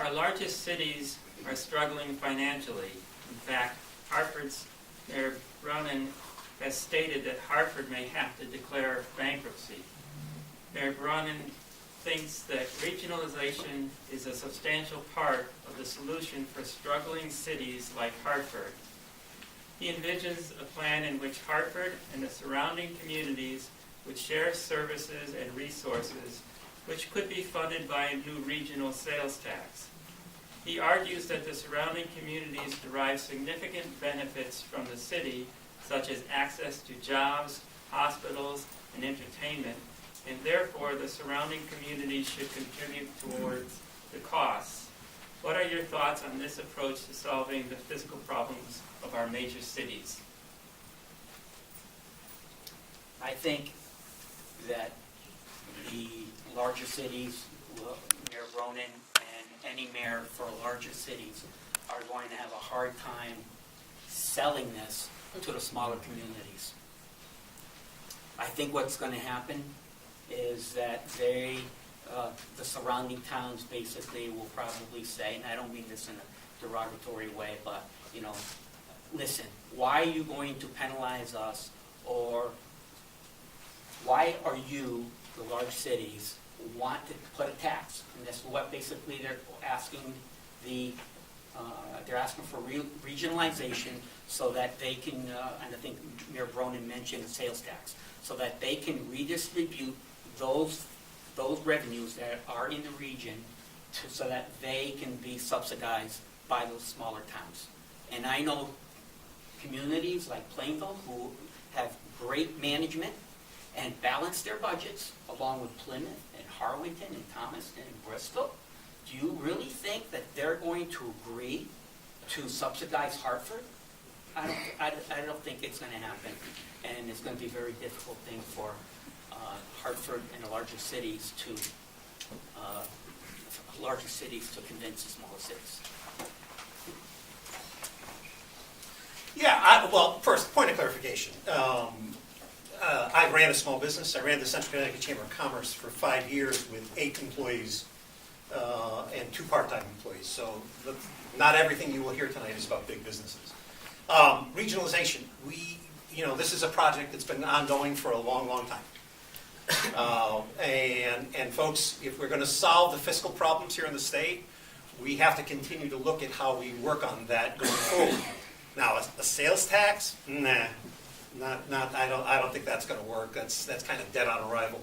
Our largest cities are struggling financially. In fact, Hartford's Mayor Bronin has stated that Hartford may have to declare bankruptcy. Mayor Bronin thinks that regionalization is a substantial part of the solution for struggling cities like Hartford. He envisions a plan in which Hartford and the surrounding communities would share services and resources, which could be funded by a new regional sales tax. He argues that the surrounding communities derive significant benefits from the city, such as access to jobs, hospitals, and entertainment, and therefore the surrounding communities should contribute towards the costs. What are your thoughts on this approach to solving the fiscal problems of our major cities? I think that the larger cities, Mayor Bronin and any mayor for larger cities, are going to have a hard time selling this to the smaller communities. I think what's going to happen is that the surrounding towns basically will probably say, and I don't mean this in a derogatory way, but, listen, why are you going to penalize us, or why are you, the large cities, want to put a tax? And that's what basically they're asking they're asking for regionalization so that they can, and I think Mayor Bronin mentioned a sales tax, so that they can redistribute those revenues that are in the region so that they can be subsidized by those smaller towns. And I know communities like Plainville who have great management and balance their budgets, along with Plymouth and Harwinton and Thomaston and Bristol. Do you really think that they're going to agree to subsidize Hartford? I don't think it's going to happen, and it's going to be a very difficult thing for Hartford and the larger cities to convince the smaller cities. Yeah, well, first, point of clarification. I ran a small business. I ran the Central Connecticut Chamber of Commerce for 5 years with 8 employees and 2 part-time employees. So not everything you will hear tonight is about big businesses. Regionalization. This is a project that's been ongoing for a long, long time. And folks, if we're going to solve the fiscal problems here in the state, we have to continue to look at how we work on that going forward. Now, a sales tax? Nah. I don't think that's going to work. That's kind of dead on arrival.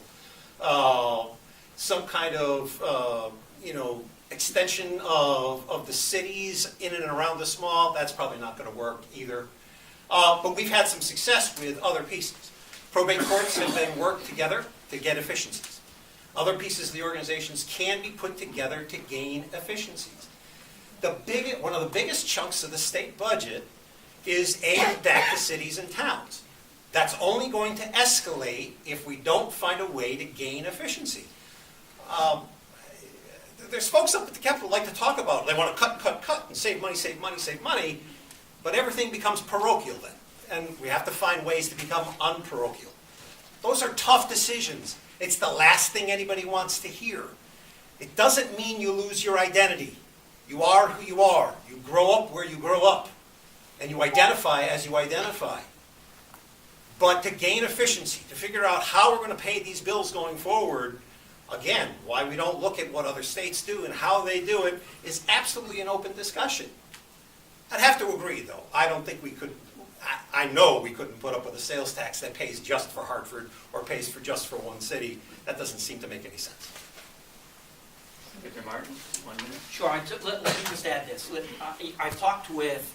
Some kind of extension of the cities in and around the small, that's probably not going to work either. But we've had some success with other pieces. Probate courts have been worked together to get efficiencies. Other pieces of the organizations can be put together to gain efficiencies. One of the biggest chunks of the state budget is aid back to cities and towns. That's only going to escalate if we don't find a way to gain efficiency. There's folks up at the Capitol who like to talk about it. They want to cut, and save money, but everything becomes parochial then. And we have to find ways to become unparochial. Those are tough decisions. It's the last thing anybody wants to hear. It doesn't mean you lose your identity. You are who you are. You grow up where you grow up. And you identify as you identify. But to gain efficiency, to figure out how we're going to pay these bills going forward, again, why we don't look at what other states do and how they do it is absolutely an open discussion. I'd have to agree, though. I don't think we could, I know we couldn't put up with a sales tax that pays just for Hartford or pays for just for one city. That doesn't seem to make any sense. Mr. Martin, 1 minute. Sure. Let me just add this. I talked with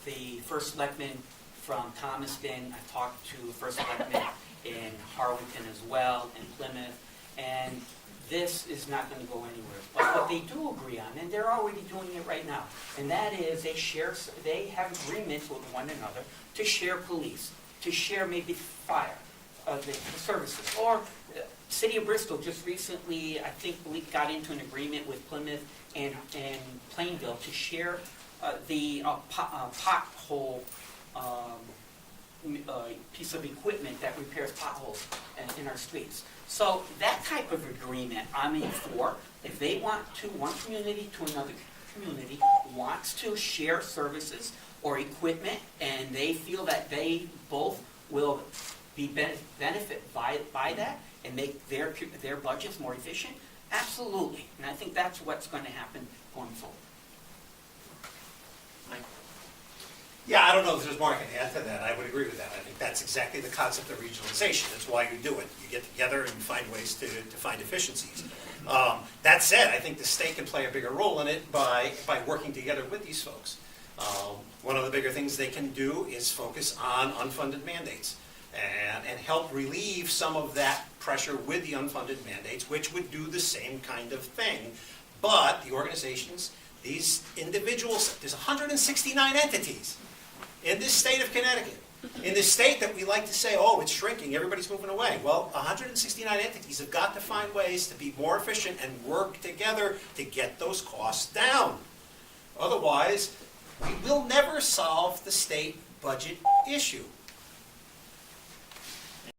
the first selectman from Thomaston. I talked to the first selectman in Harwinton as well, and Plymouth, and this is not going to go anywhere. But what they do agree on, and they're already doing it right now, and that is they have agreements with one another to share police, to share maybe fire, the services. Or City of Bristol just recently, I think, got into an agreement with Plymouth and Plainville to share the pothole piece of equipment that repairs potholes in our streets. So that type of agreement I'm in for, If they want to, one community to another community wants to share services or equipment, and they feel that they both will be benefit by that and make their budgets more efficient, absolutely. And I think that's what's going to happen going forward. Yeah, I don't know if there's more I can add to that. I would agree with that. I think that's exactly the concept of regionalization. That's why you do it. You get together and find ways to find efficiencies. That said, I think the state can play a bigger role in it by working together with these folks. One of the bigger things they can do is focus on unfunded mandates and help relieve some of that pressure with the unfunded mandates, which would do the same kind of thing. But the organizations, these individuals, there's 169 entities in this state of Connecticut. In this state that we like to say, oh, it's shrinking, everybody's moving away. Well, 169 entities have got to find ways to be more efficient and work together to get those costs down. Otherwise, we will never solve the state budget issue.